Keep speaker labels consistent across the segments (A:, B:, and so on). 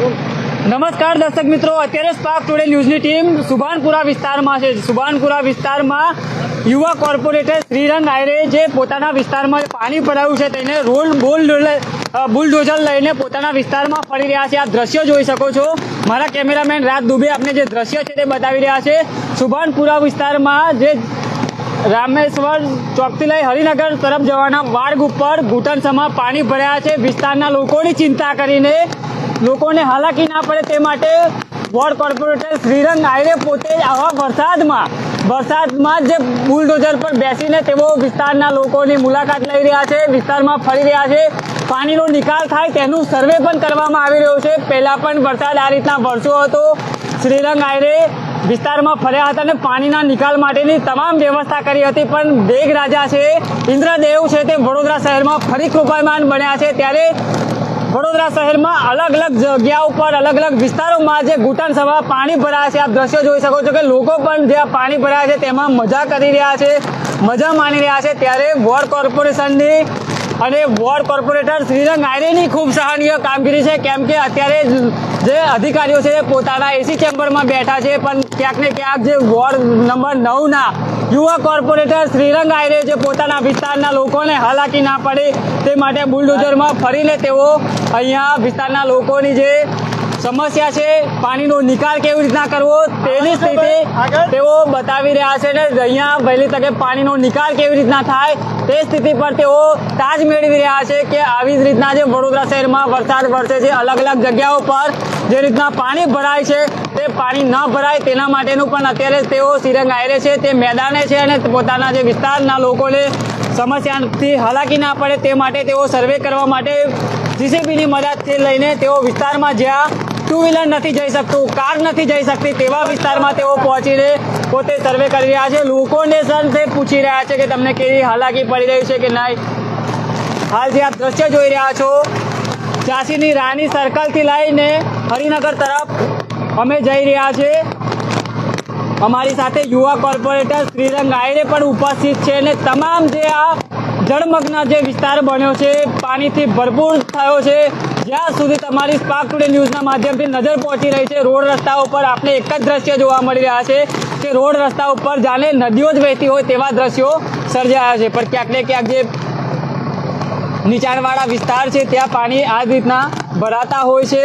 A: નમસ્કાર દર્શક મિત્રો, અત્યારે સ્પાર્ક ટુડે ન્યૂઝની ટીમ સુભાનપુરા વિસ્તારમાં છે. સુભાનપુરા વિસ્તારમાં યુવા કોર્પોરેટર શ્રીરંગ આયરે જે પોતાના વિસ્તારમાં પાણી ભરાયું છે તેને બુલડોઝર લઈને પોતાના વિસ્તારમાં ફરી રહ્યા છે. આ દ્રશ્યો જોઈ શકો છો. મારા કેમેરામેન રાજ દુબે આપને જે દ્રશ્ય છે તે બતાવી રહ્યા છે. સુભાનપુરા વિસ્તારમાં જે રામેશ્વર ચોકથી લઈ હરિનગર તરફ જવાના માર્ગ ઉપર ઘૂંટણસમાં પાણી ભર્યા છે. વિસ્તારના લોકોની ચિંતા કરીને લોકોને હાલાકી ના પડે તે માટે વોર્ડ કોર્પોરેટર શ્રીરંગ આયરે પોતે આવા વરસાદમાં જે બુલડોઝર પર બેસીને તેઓ વિસ્તારના લોકોની મુલાકાત લઈ રહ્યા છે, વિસ્તારમાં ફરી રહ્યા છે. પાણીનો નિકાલ થાય તેનું સર્વે પણ કરવામાં આવી રહ્યું છે. પહેલાં પણ વરસાદ આ રીતના વરસ્યો હતો. શ્રીરંગ આયરે વિસ્તારમાં ફર્યા હતા અને પાણીના નિકાલ માટેની તમામ વ્યવસ્થા કરી હતી, પણ મેઘરાજા છે, ઇન્દ્રદેવ છે, તે વડોદરા શહેરમાં ફરી કૃપાયમાન બન્યા છે. ત્યારે વડોદરા શહેરમાં અલગ અલગ જગ્યા ઉપર અલગ અલગ વિસ્તારોમાં જે ઘૂંટણસમાં પાણી ભરાયા છે, આપ દ્રશ્યો જોઈ શકો છો કે લોકો પણ જે પાણી ભરાયા છે તેમાં મજા કરી રહ્યા છે, મજા માણી રહ્યા છે. ત્યારે વોર્ડ કોર્પોરેશનની અને વોર્ડ કોર્પોરેટર શ્રીરંગ આયરેની ખૂબ સરાહનીય કામગીરી છે, કેમ કે અત્યારે જે અધિકારીઓ છે પોતાના એસી ચેમ્બરમાં બેઠા છે, પણ ક્યાંક ને ક્યાંક જે વોર્ડ નંબર 9ના યુવા કોર્પોરેટર શ્રીરંગ આયરે જે પોતાના વિસ્તારના લોકોને હાલાકી ના પડે તે માટે બુલડોઝરમાં ફરીને તેઓ અહીંયા વિસ્તારના લોકોની જે સમસ્યા છે, પાણીનો નિકાલ કેવી રીતના કરવો તેની સ્થિતિ તેઓ બતાવી રહ્યા છે ને અહીંયા વહેલી તકે પાણીનો નિકાલ કેવી રીતના થાય તે સ્થિતિ પર તેઓ તાજ મેળવી રહ્યા છે કે આવી જ રીતના જે વડોદરા શહેરમાં વરસાદ વરસે છે, અલગ અલગ જગ્યાઓ પર જે રીતના પાણી ભરાય છે તે પાણી ન ભરાય તેના માટેનું પણ અત્યારે તેઓ શ્રીરંગ આયરે છે તે મેદાને છે અને પોતાના જે વિસ્તારના લોકોને સમસ્યાથી હાલાકી ના પડે તે માટે તેઓ સર્વે કરવા માટે જીસીબીની મદદથી લઈને તેઓ વિસ્તારમાં જ્યાં ટુ વ્હીલર નથી જઈ શકતું, કાર નથી જઈ શકતી તેવા વિસ્તારમાં તેઓ પહોંચીને પોતે સર્વે કરી રહ્યા છે. લોકોને સર તે પૂછી રહ્યા છે કે તમને કેવી હાલાકી પડી રહી છે કે નહીં. હાલ જે આપ દ્રશ્ય જોઈ રહ્યા છો, ઝાંસીની રાણી સર્કલથી લઈને હરિનગર તરફ અમે જઈ રહ્યા છે. અમારી સાથે યુવા કોર્પોરેટર શ્રીરંગ આયરે પણ ઉપસ્થિત છે અને તમામ જે આ જળમગ્ન જે વિસ્તાર બન્યો છે, પાણીથી ભરપૂર થયો છે, જ્યાં સુધી તમારી સ્પાર્ક ટુડે ન્યૂઝના માધ્યમથી નજર પહોંચી રહી છે, રોડ રસ્તા ઉપર આપણે એક જ દ્રશ્ય જોવા મળી રહ્યા છે કે રોડ રસ્તા ઉપર જાણે નદીઓ જ વહેતી હોય તેવા દ્રશ્યો સર્જાયા છે. પણ ક્યાંક ને ક્યાંક જે નીચાણવાળા વિસ્તાર છે ત્યાં પાણી આ જ રીતના ભરાતા હોય છે.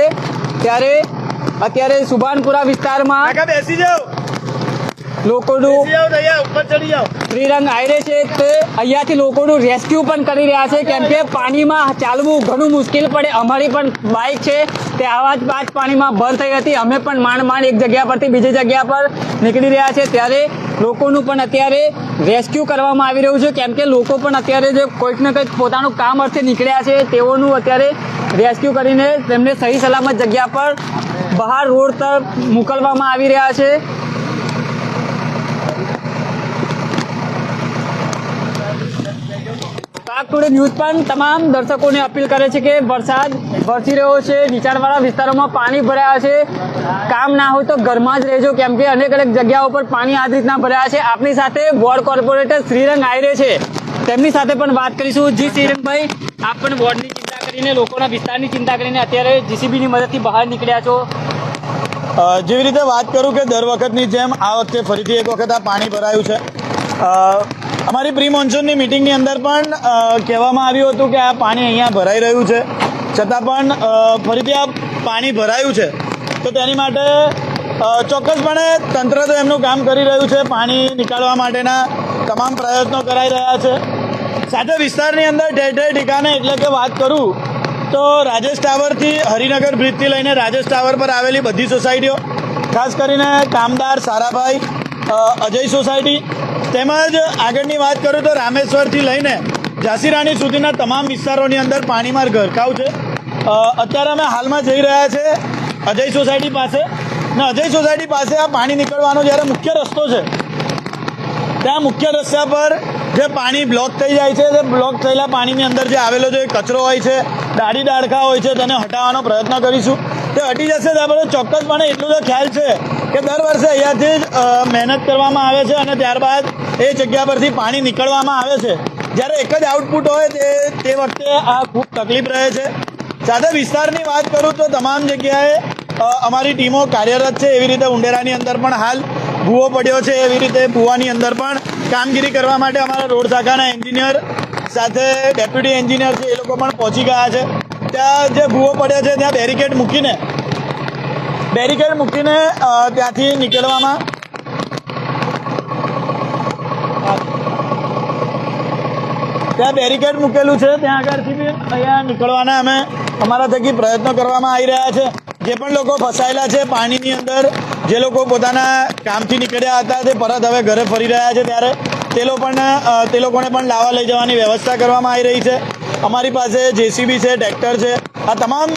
A: ત્યારે અત્યારે સુભાનપુરા વિસ્તારમાં
B: બેસી જાઓ,
A: લોકોનું
B: ઉપર ચડી જાઓ.
A: શ્રીરંગ આયરે છે તે અહીંયાથી લોકોનું રેસ્ક્યુ પણ કરી રહ્યા છે, કેમ કે પાણીમાં ચાલવું ઘણું મુશ્કેલ પડે. અમારી પણ બાઇક છે તે આવા જ પાણીમાં બંધ થઈ હતી. અમે પણ માંડ એક જગ્યા પરથી બીજી જગ્યા પર નીકળી રહ્યા છે. ત્યારે લોકોનું પણ અત્યારે રેસ્ક્યુ કરવામાં આવી રહ્યું છે, કેમ કે લોકો પણ અત્યારે જે કોઈક ને કંઈક પોતાનું કામ અર્થે નીકળ્યા છે તેઓનું અત્યારે રેસ્ક્યુ કરીને તેમને સહી સલામત જગ્યા પર બહાર રોડ તરફ મોકલવામાં આવી રહ્યા છે. સ્પાર્ક ટુડે ન્યૂઝ પણ તમામ દર્શકોને અપીલ કરે છે કે વરસાદ વરસી રહ્યો છે, નીચાણવાળા વિસ્તારોમાં પાણી ભરાયા છે, કામ ના હોય તો ઘરમાં જ રહેજો, કેમ કે અનેક અનેક જગ્યાઓ પર પાણી આ રીતના ભરાયા છે. આપણી સાથે વોર્ડ કોર્પોરેટર શ્રીરંગ આયરે છે, તેમની સાથે પણ વાત કરીશું. જી શ્રીરંગભાઈ, આપ પણ વોર્ડની ચિંતા કરીને, લોકોના વિસ્તારની ચિંતા કરીને અત્યારે જીસીબીની મદદથી બહાર નીકળ્યા છો.
B: જેવી રીતે વાત કરું કે દર વખતની જેમ આ વખતે ફરીથી એક વખત આ પાણી ભરાયું છે. અમારી પ્રી મોન્સૂનની મિટિંગની અંદર પણ કહેવામાં આવ્યું હતું કે આ પાણી અહીંયા ભરાઈ રહ્યું છે, છતાં પણ ફરીથી આ પાણી ભરાયું છે. તો તેની માટે ચોક્કસપણે તંત્ર તો એમનું કામ કરી રહ્યું છે, પાણી નીકાળવા માટેના તમામ પ્રયત્નો કરાઈ રહ્યા છે. સાથે વિસ્તારની અંદર ઠેર ઠેર ઠેકાણે એટલે કે વાત કરું તો રાજેશ ટાવરથી હરિનગર બ્રિજથી લઈને રાજેશ ટાવર પર આવેલી બધી સોસાયટીઓ, ખાસ કરીને કામદાર સારાભાઈ, અજય સોસાયટી, તેમજ આગળની વાત કરું તો રામેશ્વરથી લઈને ઝાંસી રાણી સુધીના તમામ વિસ્તારોની અંદર પાણીમાં ગરકાવ છે. અત્યારે અમે હાલમાં જઈ રહ્યા છે અજય સોસાયટી પાસે, અને અજય સોસાયટી પાસે આ પાણી નીકળવાનો જ્યારે મુખ્ય રસ્તો છે ત્યાં મુખ્ય રસ્તા પર જે પાણી બ્લોક થઈ જાય છે, તે બ્લોક થયેલા પાણીની અંદર જે આવેલો જે કચરો હોય છે, ડાળી ડાળખા હોય છે, તેને હટાવવાનો પ્રયત્ન કરીશું. તે હટી જશે ત્યારબાદ ચોક્કસપણે એટલું તો ખ્યાલ છે કે દર વર્ષે અહીંયાથી જ મહેનત કરવામાં આવે છે અને ત્યારબાદ એ જગ્યા પરથી પાણી નીકળવામાં આવે છે. જ્યારે એક જ આઉટપુટ હોય તે વખતે આ ખૂબ તકલીફ રહે છે. સાથે વિસ્તારની વાત કરું તો તમામ જગ્યાએ અમારી ટીમો કાર્યરત છે. એવી રીતે ઉંડેરાની અંદર પણ હાલ ભૂવો પડ્યો છે, એવી રીતે ભૂવાની અંદર પણ કામગીરી કરવા માટે અમારા રોડ શાખાના એન્જિનિયર સાથે ડેપ્યુટી એન્જિનિયર છે એ લોકો પણ પહોંચી ગયા છે. ત્યાં જે ભૂવો પડ્યો છે ત્યાં બેરિકેડ મૂકીને ત્યાંથી નીકળવામાં ત્યાં બેરિકેડ મૂકેલું છે, ત્યાં આગળથી બી અહીંયા નીકળવાના અમે અમારા થકી પ્રયત્નો કરવામાં આવી રહ્યા છે. જે પણ લોકો ફસાયેલા છે પાણીની અંદર, જે લોકો પોતાના કામથી નીકળ્યા હતા તે પરત હવે ઘરે ફરી રહ્યા છે, ત્યારે તે લોકોને પણ લાવવા લઈ જવાની વ્યવસ્થા કરવામાં આવી રહી છે. અમારી પાસે જેસીબી છે, ટ્રેક્ટર છે, આ તમામ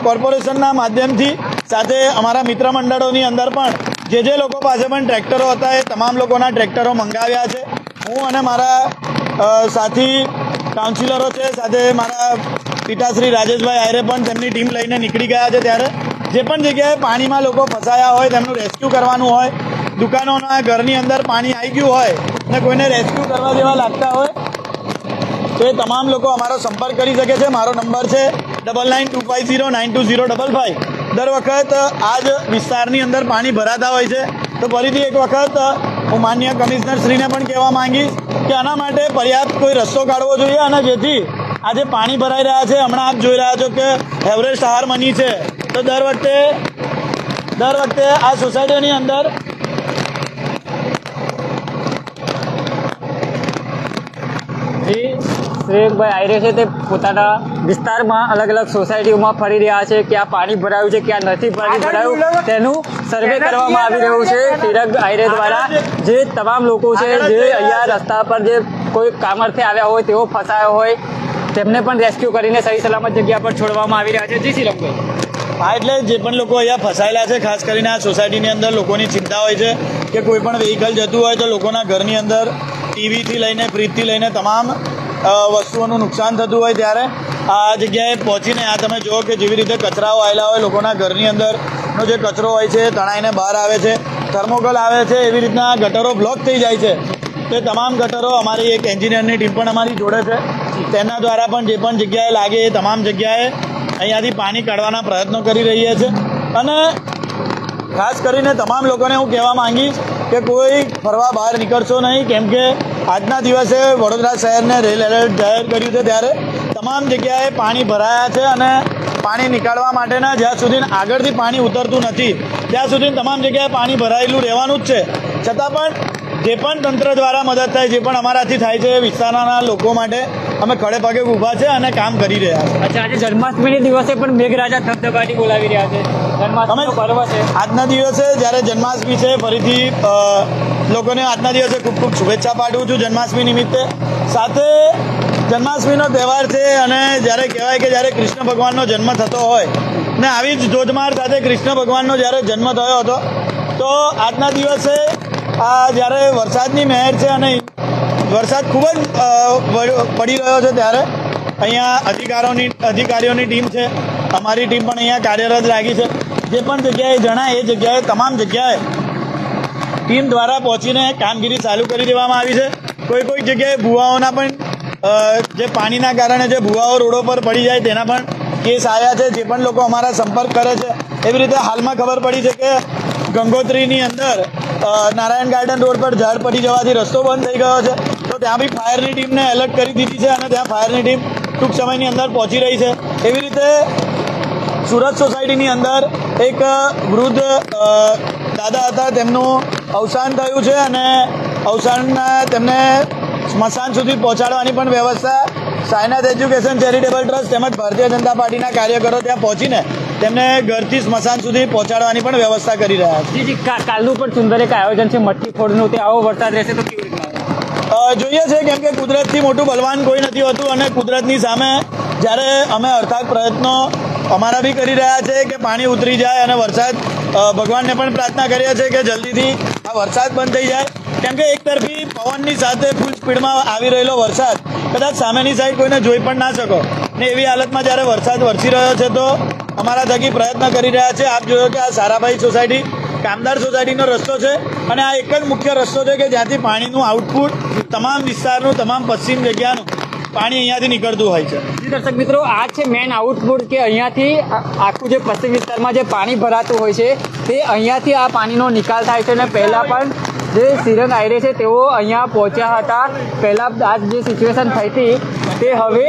B: કોર્પોરેશનના માધ્યમથી સાથે અમારા મિત્ર મંડળોની અંદર પણ જે લોકો પાસે પણ ટ્રેક્ટરો હતા એ તમામ લોકોના ટ્રેક્ટરો મંગાવ્યા છે. હું અને મારા સાથી કાઉન્સિલરો છે, સાથે મારા પિતાશ્રી રાજેશભાઈ આયરે પણ તેમની ટીમ લઈને નીકળી ગયા છે. ત્યારે જે પણ જગ્યાએ પાણીમાં લોકો ફસાયા હોય તેમનું રેસ્ક્યુ કરવાનું હોય, દુકાનોના ઘરની અંદર પાણી આવી ગયું હોય અને કોઈને રેસ્ક્યુ કરવા જેવા લાગતા હોય તો એ તમામ લોકો અમારો સંપર્ક કરી શકે છે. મારો નંબર છે 9925092055. દર વખત આ જ વિસ્તારની અંદર પાણી ભરાતા હોય છે, તો ફરીથી એક વખત હું માનનીય કમિશનરશ્રીને પણ કહેવા માંગીશ કે આના માટે પર્યાપ્ત કોઈ રસ્તો કાઢવો જોઈએ, અને જેથી આજે પાણી ભરાઈ રહ્યા છે, હમણાં આપ જોઈ રહ્યા છો કે એવરેસ્ટ હારમની છે, તો દર વખતે આ સોસાયટીની અંદર
A: શ્રેયકભાઈ આયરે છે તે પોતાના વિસ્તારમાં અલગ અલગ સોસાયટીઓમાં ફરી રહ્યા છે. ક્યાં પાણી ભરાયું છે, ક્યાં નથી પાણી ભરાયું, તેનું સર્વે કરવામાં આવી રહ્યું છે શ્રેયક આયરે દ્વારા. જે તમામ લોકો છે જે અહીંયા રસ્તા પર જે કોઈ કામ અર્થે આવ્યા હોય, તેઓ ફસાયા હોય, તેમને પણ રેસ્ક્યુ કરીને સહી સલામત જગ્યા પર છોડવામાં આવી રહ્યા છે. જી શ્રીરંગભાઈ,
B: હા, એટલે જે પણ લોકો અહીંયા ફસાયેલા છે, ખાસ કરીને આ સોસાયટીની અંદર લોકોની ચિંતા હોય છે કે કોઈ પણ વ્હીકલ જતું હોય તો લોકોના ઘરની અંદર ટીવીથી લઈને ફ્રીજથી લઈને તમામ વસ્તુઓનું નુકસાન થતું હોય, ત્યારે આ જગ્યાએ પહોંચીને આ તમે જુઓ કે જેવી રીતે કચરાઓ આવેલા હોય, લોકોના ઘરની અંદરનો જે કચરો હોય છે તણાઈને બહાર આવે છે, થર્મોકોલ આવે છે, એવી રીતના ગટરો બ્લોક થઈ જાય છે. તે તમામ ગટરો અમારી એક એન્જિનિયરની ટીમ પણ અમારી જોડે છે, તેના દ્વારા પણ જે પણ જગ્યાએ લાગે એ તમામ જગ્યાએ અહીંયાથી પાણી કાઢવાના પ્રયત્નો કરી રહ્યા છે. અને ખાસ કરીને તમામ લોકોને હું કહેવા માંગીશ કે કોઈ ફરવા બહાર નીકળશો નહીં, કેમ કે આજના દિવસે વડોદરા શહેરને રેડ એલર્ટ જાહેર કર્યું છે, ત્યારે તમામ જગ્યાએ પાણી ભરાયા છે અને પાણી નીકાળવા માટેના જ્યાં સુધી આગળથી પાણી ઉતરતું નથી ત્યાં સુધી તમામ જગ્યાએ પાણી ભરાયેલું રહેવાનું જ છે. છતાં પણ જે પણ તંત્ર દ્વારા મદદ થાય, જે પણ અમારાથી થાય છે, વિસ્તારના લોકો માટે અમે ખડે પગે ઊભા છે અને કામ કરી રહ્યા છે.
A: અચ્છા, આજે જન્માષ્ટમીના દિવસે પણ મેઘરાજા ધબધબાટી બોલાવી રહ્યા છે. જન્માષ્ટમીનો પર્વ છે,
B: આજના દિવસે જ્યારે જન્માષ્ટમી છે, ફરીથી લોકોને આજના દિવસે ખૂબ ખૂબ શુભેચ્છા પાઠવું છું જન્માષ્ટમી નિમિત્તે. સાથે જન્માષ્ટમીનો તહેવાર છે અને જ્યારે કહેવાય કે જ્યારે કૃષ્ણ ભગવાનનો જન્મ થતો હોય ને આવી જ ધોધમાર સાથે કૃષ્ણ ભગવાનનો જ્યારે જન્મ થયો હતો, તો આજના દિવસે આ જ્યારે વરસાદની મહેર છે અને વરસાદ ખૂબ જ પડી રહ્યો છે, ત્યારે અહીંયા અધિકારીઓની ટીમ છે, અમારી ટીમ પણ અહીંયા કાર્યરત લાગી છે. જે પણ જગ્યાએ જણાય એ જગ્યાએ તમામ જગ્યાએ ટીમ દ્વારા પહોંચીને કામગીરી ચાલુ કરી દેવામાં આવી છે. કોઈ જગ્યાએ ભૂવાઓના પણ જે પાણીના કારણે જે ભૂવાઓ રોડો પર પડી જાય તેના પણ કેસ આવ્યા છે. જે પણ લોકો અમારા સંપર્ક કરે છે, એવી રીતે હાલમાં ખબર પડી છે કે ગંગોત્રીની અંદર નારાયણ ગાર્ડન રોડ પર ઝાડ પડી જવાથી રસ્તો બંધ થઈ ગયો છે, તો ત્યાં બી ફાયરની ટીમને એલર્ટ કરી દીધી છે અને ત્યાં ફાયરની ટીમ ટૂંક સમયની અંદર પહોંચી રહી છે. એવી રીતે સુરત સોસાયટીની અંદર એક વૃદ્ધ દાદા હતા, તેમનું અવસાન થયું છે અને અવસાનના તેમને સ્મશાન સુધી પહોંચાડવાની પણ વ્યવસ્થા સાયનાથ એજ્યુકેશન ચેરિટેબલ ટ્રસ્ટ તેમજ ભારતીય જનતા પાર્ટીના કાર્યકરો ત્યાં પહોંચીને તેમને ઘરથી સ્મશાન સુધી પહોંચાડવાની પણ વ્યવસ્થા કરી રહ્યા છે.
A: જી, કાલનું પણ સુંદર એક આયોજન છે મટકી ફોડનું, તે આવો વરસાદ રહેશે તો કેવી રીતના
B: જોઈએ છે, કેમ કે કુદરતથી મોટું બલવાન કોઈ નથી હોતું અને કુદરતની સામે જ્યારે અમે અર્થાત પ્રયત્નો અમારા બી કરી રહ્યા છે કે પાણી ઉતરી જાય અને વરસાદ ભગવાનને પણ પ્રાર્થના કરીએ છીએ કે જલ્દીથી આ વરસાદ બંધ થઈ જાય, કેમ કે એક તરફી પવનની સાથે ફૂલ સ્પીડમાં આવી રહેલો વરસાદ કદાચ સામેની સાઈડ કોઈને જોઈ પણ ના શકો ને એવી હાલતમાં જ્યારે વરસાદ વરસી રહ્યો છે, તો અમારા થકી પ્રયત્ન કરી રહ્યા છે. આપ જોયો કે આ સારાભાઈ સોસાયટી કામદાર સોસાયટીનો રસ્તો છે અને આ એક જ મુખ્ય રસ્તો છે કે જ્યાંથી પાણીનું આઉટપુટ તમામ વિસ્તારનું, તમામ પશ્ચિમ જગ્યાનું પાણી અહીંયાથી નીકળતું હોય છે.
A: જી દર્શક મિત્રો, આ છે મેન આઉટપુટ કે અહીંયાથી આખું જે પશ્ચિમ વિસ્તારમાં જે પાણી ભરાતું હોય છે તે અહીંયાથી આ પાણીનો નિકાલ થાય છે. અને પહેલાં પણ જે શ્રીરંગ આયરે છે તેઓ અહીંયા પહોંચ્યા હતા. પહેલાં આ જે સિચ્યુએશન થઈ હતી તે હવે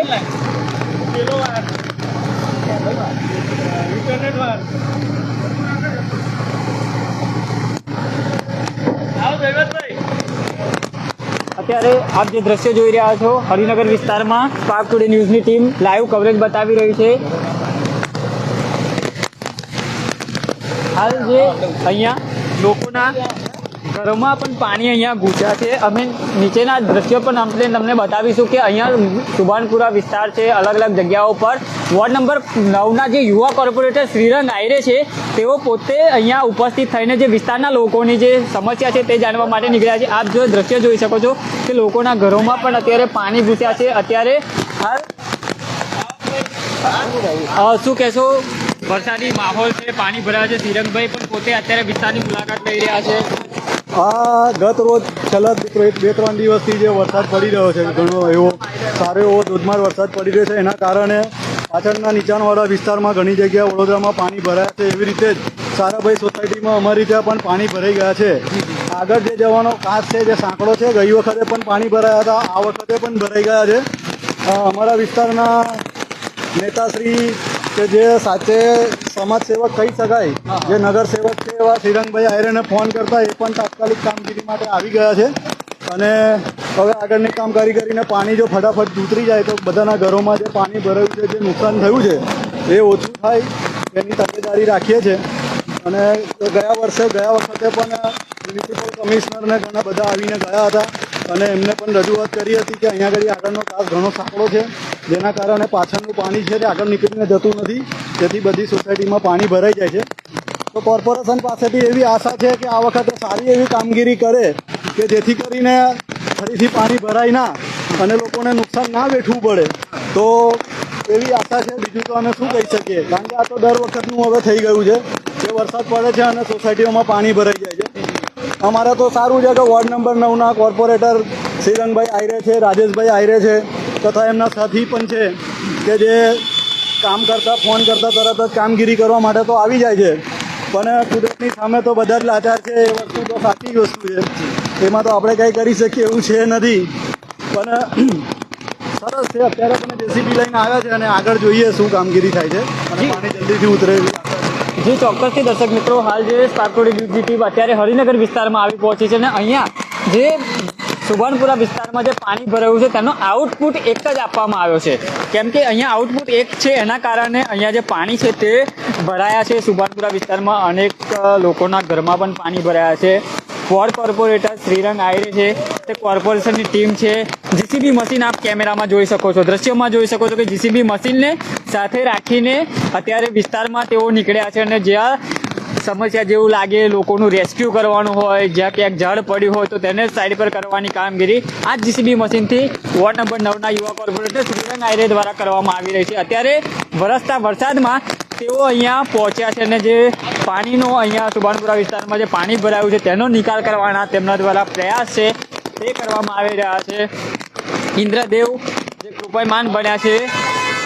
A: અત્યારે આપ જે દ્રશ્ય જોઈ રહ્યા છો હરિનગર વિસ્તારમાં સ્પાર્ક ટુડે ન્યૂઝની ટીમ લાઈવ કવરેજ બતાવી રહી છે. હાલ જે અહીંયા લોકોના ઘરોમાં પણ પાણી અહીંયા ઘૂસ્યા છે. અમે નીચેના દ્રશ્યો પણ આપણે તમને બતાવીશું કે અહીંયા સુભાનપુરા વિસ્તાર છે. અલગ અલગ જગ્યાઓ પર વોર્ડ નંબર 9ના જે યુવા કોર્પોરેટર શ્રીરંગ આયરે છે તેઓ પોતે અહીંયા ઉપસ્થિત થઈને જે વિસ્તારના લોકોની જે સમસ્યા છે તે જાણવા માટે નીકળ્યા છે. આપ જો દ્રશ્ય જોઈ શકો છો કે લોકોના ઘરોમાં પણ અત્યારે પાણી ઘૂસ્યા છે. અત્યારે હાલ શું કહેશો, વરસાદી માહોલ છે, પાણી ભરાયા છે. શ્રીરંગભાઈ પણ પોતે અત્યારે વિસ્તારની મુલાકાત લઈ રહ્યા છે.
C: આ ગત રોજ છેલ્લા 2-3 દિવસથી જે વરસાદ પડી રહ્યો છે, ઘણો એવો સારો એવો ધોધમાર વરસાદ પડી રહ્યો છે. એના કારણે પાછળના નીચાણવાળા વિસ્તારમાં ઘણી જગ્યાએ વડોદરામાં પાણી ભરાયા છે. એવી રીતે જ સારાભાઈ સોસાયટીમાં અમારી ત્યાં પણ પાણી ભરાઈ ગયા છે. આગળ જે જવાનો કાચ છે, જે સાંકળો છે, ગઈ વખતે પણ પાણી ભરાયા હતા, આ વખતે પણ ભરાઈ ગયા છે. અમારા વિસ્તારના નેતાશ્રી કે જે સાચે સમાજ સેવક કહી શકાય, જે નગર સેવક છે એવા શ્રીરંગભાઈ આયરેને ફોન કરતા એ પણ તાત્કાલિક કામગીરી માટે આવી ગયા છે. અને હવે આગળની કામગીરી કરીને પાણી જો ફટાફટ ઉતરી જાય તો બધાના ઘરોમાં જે પાણી ભરાયું છે, જે નુકસાન થયું છે એ ઓછું થાય એની તકેદારી રાખીએ છીએ. અને ગયા વખતે પણ મ્યુનિસિપલ કમિશનરને ઘણા બધા આવીને ગયા હતા અને એમને પણ રજૂઆત કરી હતી કે અહીંયા આગળનો કાચ ઘણો સાંકડો છે, જેના કારણે પાછળનું પાણી છે તે આગળ નીકળીને જતું નથી, જેથી બધી સોસાયટીમાં પાણી ભરાઈ જાય છે. તો કોર્પોરેશન પાસેથી એવી આશા છે કે આ વખતે સારી એવી કામગીરી કરે કે જેથી કરીને ફરીથી પાણી ભરાય ના અને લોકોને નુકસાન ના વેઠવું પડે. તો એવી આશા છે. બીજું તો અમે શું કહી શકીએ, કારણ કે આ તો દર વખતનું હવે થઈ ગયું છે કે વરસાદ પડે છે અને સોસાયટીઓમાં પાણી ભરાઈ જાય છે. અમારે તો સારું છે કે વોર્ડ નંબર 9ના કોર્પોરેટર શ્રીરંગભાઈ આયરે છે, રાજેશભાઈ આયરે છે, તથા એમના સાથી પણ છે કે જે કામ કરતા ફોન કરતા તરત જ કામગીરી કરવા માટે તો આવી જાય છે. પણ કુદરતની સામે તો બધા જ લાચાર છે, એ વસ્તુ તો સાચી જ વસ્તુ છે. એમાં તો આપણે કંઈ કરી શકીએ એવું છે નથી. પણ સરસ છે, અત્યારે પણ જેસીબી લઈને આવ્યા છે અને આગળ જોઈએ શું કામગીરી થાય છે અને પાણી જલ્દીથી ઉતરે એવી આશા છે.
A: જે ચોક્કસથી દર્શક મિત્રો, હાલ જે સ્પાર્ક ટુડે ન્યૂઝની ટીમ અત્યારે હરિનગર વિસ્તારમાં આવી પહોંચી છે અને અહીંયા જે સુભાનપુરા વિસ્તારમાં જે પાણી ભરાયું છે તેનો આઉટપુટ એક જ આપવામાં આવ્યો છે. કેમ કે અહીંયા આઉટપુટ એક છે, એના કારણે અહીંયા જે પાણી છે તે ભરાયા છે. સુભાનપુરા વિસ્તારમાં અનેક લોકોના ઘરમાં પણ પાણી ભરાયા છે. વોર્ડ કોર્પોરેટર શ્રીરંગ આયરે છે, તે કોર્પોરેશનની ટીમ છે. જીસીબી મશીન આપ કેમેરામાં જોઈ શકો છો, દ્રશ્યોમાં જોઈ શકો છો કે જીસીબી મશીનને સાથે રાખીને અત્યારે વિસ્તારમાં તેઓ નીકળ્યા છે. અને જ્યાં સમસ્યા જેવું લાગે, લોકોનું રેસ્ક્યુ કરવાનું હોય, જ્યાં ક્યાંક ઝાડ પડ્યું હોય તો તેને સાઈડ પર કરવાની કામગીરી આ જીસીબી મશીનથી વોર્ડ નંબર 9ના યુવા કોર્પોરેટર શ્રીરંગ આયરે દ્વારા કરવામાં આવી રહી છે. અત્યારે વરસતા વરસાદમાં તેઓ અહીંયા પહોંચ્યા છે અને જે પાણીનો અહીંયા સુભાનપુરા વિસ્તારમાં જે પાણી ભરાયું છે તેનો નિકાલ કરવાના તેમના દ્વારા પ્રયાસ છે તે કરવામાં આવી રહ્યા છે. ઇન્દ્રદેવ જે કૃપાયમાન બન્યા છે.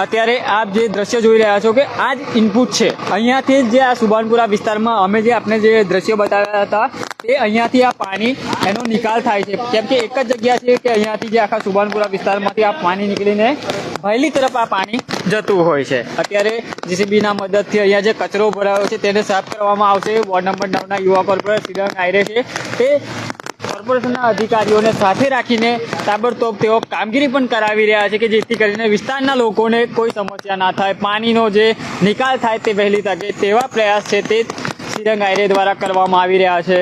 A: અત્યારે આપ જે દ્રશ્ય જોઈ રહ્યા છો કે આ જ ઇનપુટ છે. અહીંયાથી જે આ સુભાનપુરા વિસ્તારમાં અમે જે આપણે જે દ્રશ્યો બતાવ્યા હતા તે અહીંયાથી આ પાણી એનો નિકાલ થાય છે. કેમ કે એક જ જગ્યા છે કે અહીંયાથી જે આખા સુભાનપુરા વિસ્તારમાંથી આ પાણી નીકળીને વહેલી તરફ આ પાણી જતું હોય છે. અત્યારે જીસીબીના મદદથી અહીંયા જે કચરો ભરાયો છે તેને સાફ કરવામાં આવશે. વોર્ડ નંબર 9ના યુવા કોર્પોરેટર શ્રીરંગ આયરે છે તે કોર્પોરેશનના અધિકારીઓને સાથે રાખીને તાબડતોબ તેઓ કામગીરી પણ કરાવી રહ્યા છે કે જેથી કરીને વિસ્તારના લોકોને કોઈ સમસ્યા ના થાય, પાણીનો જે નિકાલ થાય તે વહેલી તકે તેવા પ્રયાસ છે તે શ્રીરંગ આયરે દ્વારા કરવામાં આવી રહ્યા છે.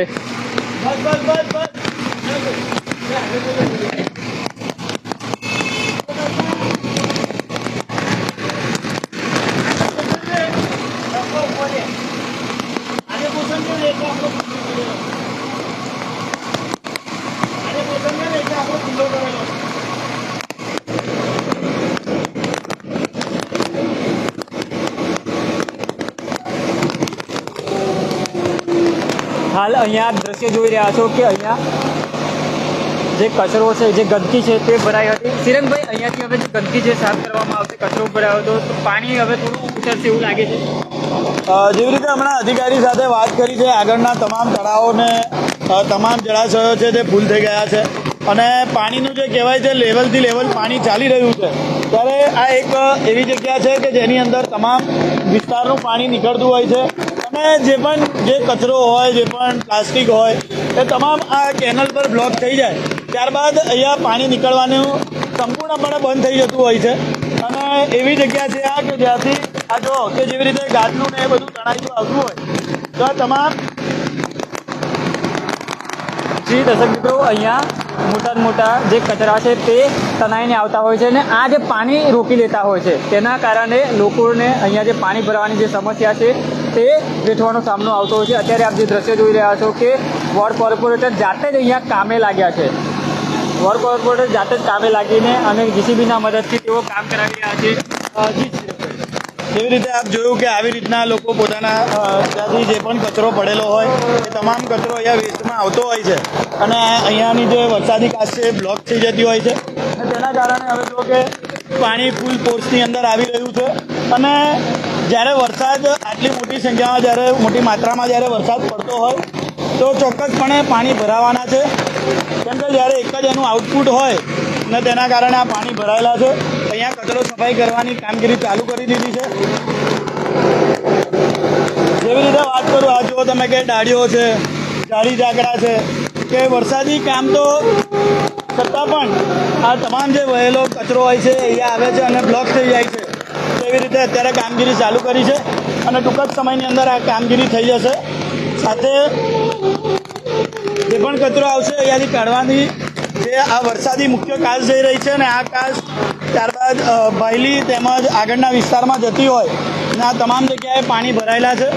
A: હાલ અહીંયા આપ દ્રશ્ય જોઈ રહ્યા છો કે અહીંયા જે કચરો છે, જે ગંદકી છે તે ભરાઈ હતી. શ્રીરંગભાઈ, અહીંયાથી હવે જે ગંદકી જે સાફ કરવામાં આવશે, કચરો ભરાયો હતો, તો પાણી હવે થોડું ઉતરશે એવું લાગે છે.
B: જેવી રીતે હમણાં અધિકારી સાથે વાત કરી છે, આગળના તમામ તળાવોને તમામ જળાશયો છે તે ફૂલ થઈ ગયા છે અને પાણીનું જે કહેવાય છે લેવલથી લેવલ પાણી ચાલી રહ્યું છે. ત્યારે આ એક એવી જગ્યા છે કે જેની અંદર તમામ વિસ્તારનું પાણી નીકળતું હોય છે અને જે કચરો હોય, જે પણ પ્લાસ્ટિક હોય એ તમામ આ કેનલ પર બ્લોક થઈ જાય ત્યારબાદ અહીંયા પાણી નીકળવાનું સંપૂર્ણપણે બંધ થઈ જતું હોય છે. અને એવી જગ્યા છે આ કે જ્યાંથી આ જો કે જેવી રીતે ગાદલું ને એ બધું તણાયું આવતું હોય તો આ તમામ
A: જી દર્શક મિત્રો, અહીંયા મોટા જે કચરા છે તે તણાઈને આવતા હોય છે અને આ જે પાણી રોકી લેતા હોય છે તેના કારણે લોકોને અહીંયા જે પાણી ભરવાની જે સમસ્યા છે તે વેઠવાનો સામનો આવતો હોય છે. અત્યારે આપ જે દ્રશ્ય જોઈ રહ્યા છો કે વોર્ડ કોર્પોરેટર જાતે જ અહીંયા કામે લાગ્યા છે. વોર્ડ કોર્પોરેટર જાતે જ કામે લાગીને અને જીસીબીના મદદથી તેઓ કામ કરાવી રહ્યા છે.
B: જેવી રીતે આપ જોયું કે આવી રીતના લોકો પોતાના ત્યાંથી જે પણ કચરો પડેલો હોય એ તમામ કચરો અહીંયા વેસ્ટમાં આવતો હોય છે અને અહીંયાની જે વરસાદી કાચ છે એ બ્લોક થઈ જતી હોય છે અને તેના કારણે હવે જો કે પાણી ફૂલ ફોર્સની અંદર આવી રહ્યું છે. અને જ્યારે વરસાદ આટલી મોટી સંખ્યામાં, જ્યારે મોટી માત્રામાં જ્યારે વરસાદ પડતો હોય તો ચોક્કસપણે પાણી ભરાવાના છે, કેમ કે જ્યારે એક જ એનું આઉટપુટ હોય ને તેના કારણે આ પાણી ભરાયેલા છે. અહીંયા કચરો સફાઈ કરવાની કામગીરી ચાલુ કરી દીધી છે. જેવી રીતે વાત કરું, આ જુઓ તમે કે ડાળીઓ છે, ઝાડી ઝાકડા છે કે વરસાદી કામ તો છતાં પણ આ તમામ જે વહેલો કચરો હોય છે અહીંયા આવે છે અને બ્લોક થઈ જાય છે. એવી રીતે અત્યારે કામગીરી ચાલુ કરી છે અને ટૂંક જ સમયની અંદર આ કામગીરી થઈ જશે. સાથે જે પણ કચરો આવશે અહીંયાથી કાઢવાની જે આ વરસાદી મુખ્ય કાચ જઈ રહી છે અને આ કાચ ત્યારબાદ ભાયલી તેમજ આગળના વિસ્તારમાં જતી હોય અને આ તમામ જગ્યાએ પાણી ભરાયેલા છે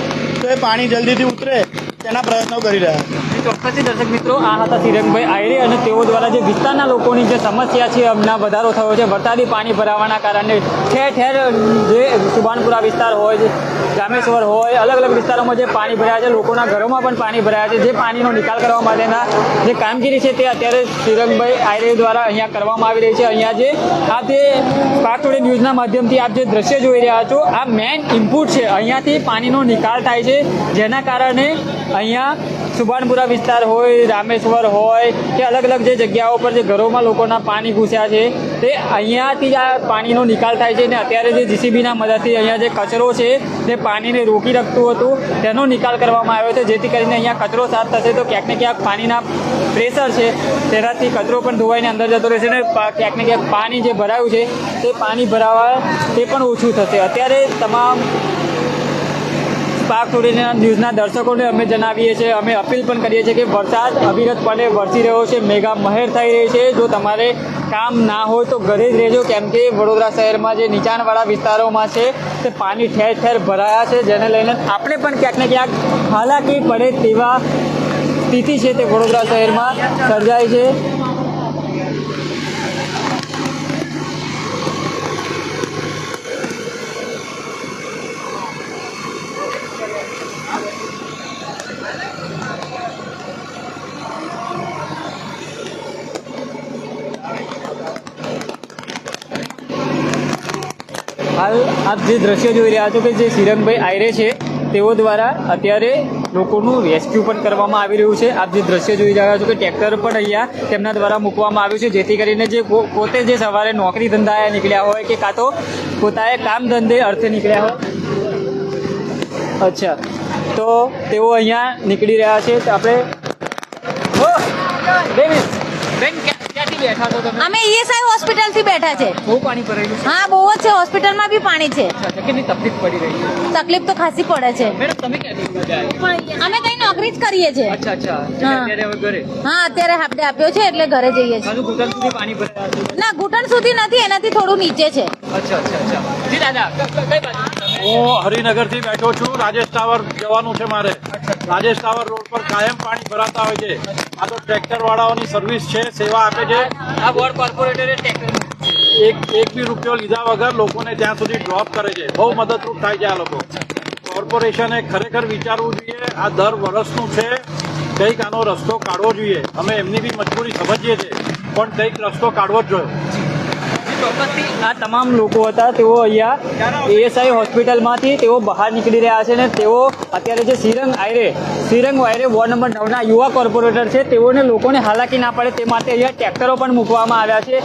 B: તો એ પાણી જલ્દીથી ઉતરે તેના પ્રયત્નો કરી રહ્યા છે.
A: ચોક્કસથી દર્શક મિત્રો, આ હતા શ્રીરંગભાઈ આયરે અને તેઓ દ્વારા જે વિસ્તારના લોકોની જે સમસ્યા છે હમણાં વધારો થયો છે વરસાદી પાણી ભરાવાના કારણે. ઠેર ઠેર જે સુભાનપુરા વિસ્તાર હોય, જામેશ્વર હોય, અલગ અલગ વિસ્તારોમાં જે પાણી ભરાયા છે, લોકોના ઘરોમાં પણ પાણી ભરાયા છે. જે પાણીનો નિકાલ કરવા માટેના જે કામગીરી છે તે અત્યારે શ્રીરંગભાઈ આયરે દ્વારા અહીંયા કરવામાં આવી રહી છે. અહીંયા જે આ જે સ્પાર્ક ટુડે ન્યૂઝના માધ્યમથી આપ જે દ્રશ્ય જોઈ રહ્યા છો, આ મેઇન ઇનપુટ છે. અહીંયાથી પાણીનો નિકાલ થાય છે જેના કારણે અહીંયા સુભાનપુરા વિસ્તાર હોય, રામેશ્વર હોય કે અલગ અલગ જે જગ્યાઓ પર જે ઘરોમાં લોકોના પાણી ઘૂસ્યા છે તે અહીંયાથી જ આ પાણીનો નિકાલ થાય છે. અને અત્યારે જે જીસીબીના મદદથી અહીંયા જે કચરો છે તે પાણીને રોકી રાખતું હતું તેનો નિકાલ કરવામાં આવ્યો છે, જેથી કરીને અહીંયા કચરો સાફ થશે તો ક્યાંક ને ક્યાંક પાણીના પ્રેશર છે તેનાથી કચરો પણ ધોવાઈને અંદર જતો રહેશે અને ક્યાંક ને ક્યાંક પાણી જે ભરાયું છે તે પાણી ભરાવા તે પણ ઓછું થશે. અત્યારે તમામ સ્પાર્ક ટુડે ન્યૂઝના દર્શકોને અમે જણાવીએ છીએ, અમે અપીલ પણ કરીએ છીએ કે વરસાદ અવિરતપણે વરસી રહ્યો છે, મેઘા મહેર થઈ રહી છે. જો તમારે કામ ના હોય તો ઘરે જ રહેજો, કેમ કે વડોદરા શહેરમાં જે નીચાણવાળા વિસ્તારોમાં છે તે પાણી ઠેર ઠેર ભરાયા છે, જેને લઈને આપણે પણ ક્યાંક ને ક્યાંક હાલાકી પડે તેવા સ્થિતિ છે તે વડોદરા શહેરમાં સર્જાય છે. હાલ આપ જે દ્રશ્ય જોઈ રહ્યા છો કે જે શ્રીરંગભાઈ આયરે છે તેઓ દ્વારા અત્યારે લોકોનું રેસ્ક્યુ પણ કરવામાં આવી રહ્યું છે. આપ જે દ્રશ્ય જોઈ રહ્યા છો કે ટ્રેક્ટર પણ અહીંયા તેમના દ્વારા મૂકવામાં આવ્યું છે, જેથી કરીને જે પોતે જે સવારે નોકરી ધંધાએ નીકળ્યા હોય કે કાં તો પોતાએ કામ ધંધે અર્થે નીકળ્યા હોય, અચ્છા, તો તેઓ અહીંયા નીકળી રહ્યા છે. તો આપણે ક્યાંથી બેઠા છો તમે?
D: અમે ઈએસઆઈ હોસ્પિટલ થી બેઠા છે.
A: બહુ પાણી ભરાયેલું છે?
D: હા, બહુ જ છે. હોસ્પિટલમાં બી પાણી છે.
A: કેટલી તકલીફ પડી રહી છે?
D: તકલીફ તો ખાસી પડે છે.
A: મેડમ તમે ક્યાંથી?
D: અમે કઈ નોકરી જ કરીએ છીએ.
A: અચ્છા અચ્છા,
D: હા.
A: અત્યારે હવે ઘરે?
D: હા, અત્યારે હાફડે આપ્યો છે એટલે ઘરે જઈએ છીએ.
A: હજુ ઘૂંટણ સુધી પાણી ભરાયા છે?
D: ના, ઘૂંટણ સુધી નથી, એનાથી થોડું નીચે છે.
A: અચ્છા અચ્છા અચ્છા. જી દાદા, કઈ બાજુ તમે?
E: હું હરિનગરથી બેઠો છું. રાજેશ ટાવર જવાનું છે મારે. રાજેશ ટાવર રોડ પર કાયમ પાણી ભરાતા હોય છે. આ તો ટ્રેક્ટર વાળાઓની સર્વિસ છે, સેવા આપે છે.
A: આ વોર્ડ કોર્પોરેટરે ટ્રેક્ટર
E: એક બી રૂપિયો લીધા વગર લોકોને ત્યાં સુધી ડ્રોપ કરે છે. બહુ મદદરૂપ થાય છે આ લોકો. કોર્પોરેશને ખરેખર વિચારવું જોઈએ. આ દર વર્ષનું છે, કંઈક આનો રસ્તો કાઢવો જોઈએ. અમે એમની બી મજબૂરી સમજીએ છીએ, પણ કંઈક રસ્તો કાઢવો જ જોઈએ.
A: ચોક્કસથી આ તમામ લોકો હતા તેઓ અહીંયા એએસઆઈ હોસ્પિટલમાંથી તેઓ બહાર નીકળી રહ્યા છે અને તેઓ અત્યારે જે શ્રીરંગ આયરે વોર્ડ નંબર 9ના યુવા કોર્પોરેટર છે તેઓને લોકોને હાલાકી ના પડે તે માટે અહીંયા ટ્રેક્ટરો પણ મૂકવામાં આવ્યા છે.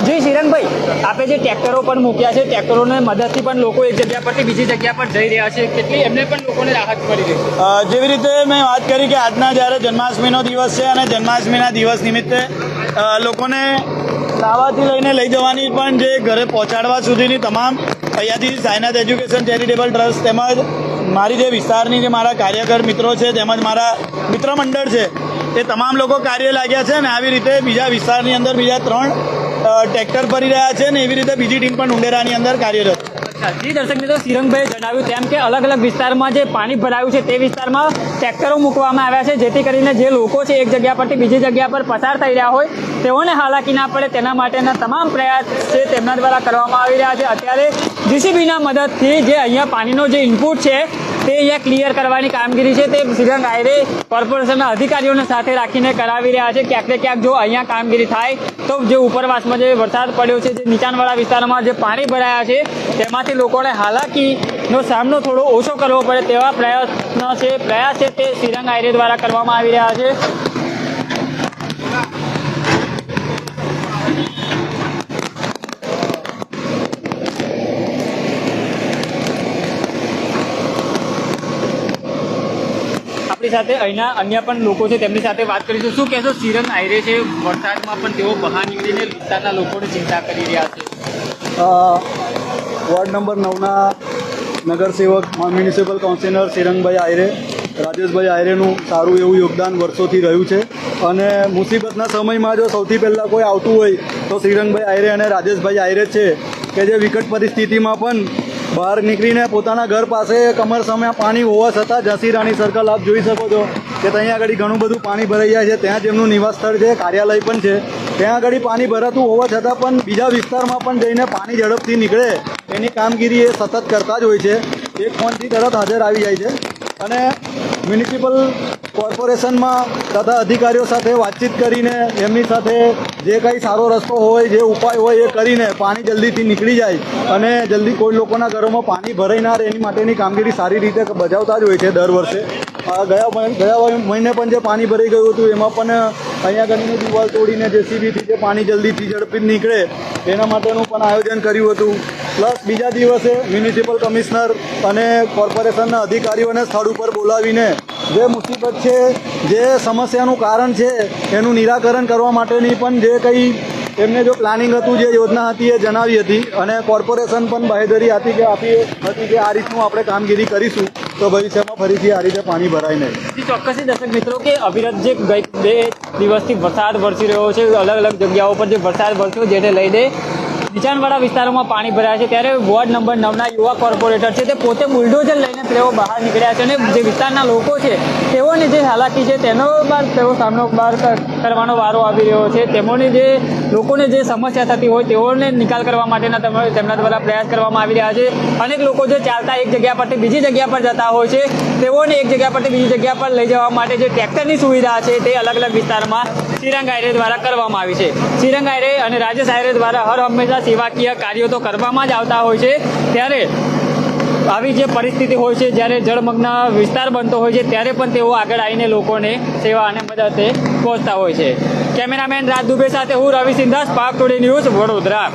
A: જી શ્રીરંગભાઈ, આપે જે ટ્રેક્ટરો પણ મૂક્યા છે, ટ્રેક્ટરોની મદદથી પણ લોકો એક જગ્યા પરથી બીજી જગ્યા પર જઈ રહ્યા છે, કેટલી એમને પણ લોકોને રાહત મળી રહી છે?
B: જેવી રીતે મેં વાત કરી કે આજના જ્યારે જન્માષ્ટમીનો દિવસ છે અને જન્માષ્ટમીના દિવસ નિમિત્તે લોકોને લાવવાથી લઈને લઈ જવાની પણ જે ઘરે પહોંચાડવા સુધીની તમામ અહીંયાથી સાયનાથ એજ્યુકેશન ચેરિટેબલ ટ્રસ્ટ તેમજ મારી જે વિસ્તારની જે મારા કાર્યકર મિત્રો છે તેમજ મારા મિત્ર મંડળ છે તે તમામ લોકો કાર્ય લાગ્યા છે અને આવી રીતે બીજા વિસ્તારની અંદર બીજા 3 ટ્રેક્ટર ભરી રહ્યા છે ને એવી રીતે બીજી ટીમ પણ ઉંડેરાની અંદર કાર્યરત.
A: જી દર્શક મિત્રો, શ્રીરંગભાઈએ જણાવ્યું તેમ કે અલગ અલગ વિસ્તારમાં જે પાણી ભરાયું છે તે વિસ્તારમાં ટ્રેક્ટરો મૂકવામાં આવ્યા છે, જેથી કરીને જે લોકો છે એક જગ્યા પરથી બીજી જગ્યા પર પસાર થઈ રહ્યા હોય તેઓને હાલાકી ના પડે તેના માટેના તમામ પ્રયાસ છે તેમના દ્વારા કરવામાં આવી રહ્યા છે. અત્યારે જીસીબીના મદદથી જે અહીંયા પાણીનો જે ઇનપુટ છે તે અહીંયા ક્લિયર કરવાની કામગીરી છે તે શ્રીરંગ આયરે કોર્પોરેશનના અધિકારીઓને સાથે રાખીને કરાવી રહ્યા છે. ક્યાંક ને ક્યાંક જો અહીંયા કામગીરી થાય તો જે ઉપરવાસમાં જે વરસાદ પડ્યો છે, જે નીચાણવાળા વિસ્તારમાં જે પાણી ભરાયા છે તેમાંથી લોકોને હાલાકીનો સામનો થોડો ઓછો કરવો પડે તેવા પ્રયાસ છે તે શ્રીરંગ આયરે દ્વારા કરવામાં આવી રહ્યા છે. આપણી સાથે અહીંના અન્ય પણ લોકો છે તેમની સાથે વાત કરીશું. શું કહેશો, શ્રીરંગ આયરે છે વરસાદમાં પણ તેઓ બહાર નીકળીને વિસ્તારના લોકોને ચિંતા કરી રહ્યા છે?
C: વોર્ડ નંબર 9ના નગરસેવક મ્યુનિસિપલ કાઉન્સિલર શ્રીરંગભાઈ આયરે, રાજેશભાઈ આયરેનું સારું એવું યોગદાન વર્ષોથી રહ્યું છે અને મુસીબતના સમયમાં જો સૌથી પહેલાં કોઈ આવતું હોય તો શ્રીરંગભાઈ આયરે અને રાજેશભાઈ આયરે જ છે કે જે વિકટ પરિસ્થિતિમાં પણ બહાર નીકળીને પોતાના ઘર પાસે કમર સામે પાણી હોવા છતાં ઝાંસી રાણી સર્કલ આપ જોઈ શકો છો કે ત્યાં આગળ ઘણું બધું પાણી ભરાઈ જાય છે. ત્યાં જ એમનું નિવાસ સ્થળ છે, કાર્યાલય પણ છે. ત્યાં આગળ પાણી ભરાતું હોવા છતાં પણ બીજા વિસ્તારમાં પણ જઈને પાણી ઝડપથી નીકળે એની કામગીરી એ સતત કરતા જ હોય છે. એક ફોનથી તરત હાજર આવી જાય છે અને મ્યુનિસિપલ કોર્પોરેશનમાં તથા અધિકારીઓ સાથે વાતચીત કરીને એમની સાથે જે કંઈ સારો રસ્તો હોય, જે ઉપાય હોય એ કરીને પાણી જલ્દીથી નીકળી જાય અને જલ્દી કોઈ લોકોના ઘરોમાં પાણી ભરાઈ ના રહે એની માટેની કામગીરી સારી રીતે બજાવતા જ હોય છે દર વર્ષે. ગયા મહિને પણ જે પાણી ભરાઈ ગયું હતું એમાં પણ અહીંયા આગળની દિવાલ તોડીને જેસીબીથી જે પાણી જલ્દીથી ઝડપી નીકળે એના માટેનું પણ આયોજન કર્યું હતું. પ્લસ બીજા દિવસે મ્યુનિસિપલ કમિશનર અને કોર્પોરેશનના અધિકારીઓને સ્થળ ઉપર બોલાવીને જે મુસીબત છે, જે સમસ્યાનું કારણ છે એનું નિરાકરણ કરવા માટેની પણ જે કંઈ એમને જો પ્લાનિંગ હતું, જે યોજના હતી એ જણાવી હતી અને કોર્પોરેશન પણ બાહેધરી આપી હતી કે આ રીતનું આપણે કામગીરી કરીશું તો ભવિષ્યમાં ફરીથી આ રીતે પાણી ભરાય નહીં.
A: ચોક્કસથી દર્શક મિત્રો કે અવિરત જે ગઈ 2 દિવસથી વરસાદ વરસી રહ્યો છે, અલગ અલગ જગ્યાઓ પર જે વરસાદ વરસ્યો જેને લઈને નીચાણવાળા વિસ્તારોમાં પાણી ભરાયા છે, ત્યારે વોર્ડ નંબર 9ના યુવા કોર્પોરેટર છે તે પોતે બુલડોઝર લઈને તેઓ બહાર નીકળ્યા છે અને જે વિસ્તારના લોકો છે તેઓને જે હાલાકી છે તેનો તેઓ સામનો બહાર કરવાનો વારો આવી રહ્યો છે. તેઓની જે લોકોને જે સમસ્યા થતી હોય તેઓને નિકાલ કરવા માટેના તેમના દ્વારા પ્રયાસ કરવામાં આવી રહ્યા છે. અનેક લોકો જે ચાલતા એક જગ્યા પરથી બીજી જગ્યા પર જતા હોય છે તેઓને એક જગ્યા પરથી બીજી જગ્યા પર લઈ જવા માટે જે ટ્રેક્ટરની સુવિધા છે તે અલગ અલગ વિસ્તારમાં શ્રીરંગ આયરે દ્વારા કરવામાં આવી છે. શ્રીરંગ આયરે અને રાજેશ આયરે દ્વારા હર હંમેશા સેવાકીય કાર્યો તો કરવામાં જ આવતા હોય છે, ત્યારે આવી જે પરિસ્થિતિ હોય છે, જ્યારે જળમગ્ન વિસ્તાર બનતો હોય છે ત્યારે પણ તેઓ આગળ આવીને લોકોને સેવા અને મદદે પહોંચતા હોય છે. કેમેરામેન રાજ દુબે સાથે હું Ravi Sindha, Spark Today News, Vadodara.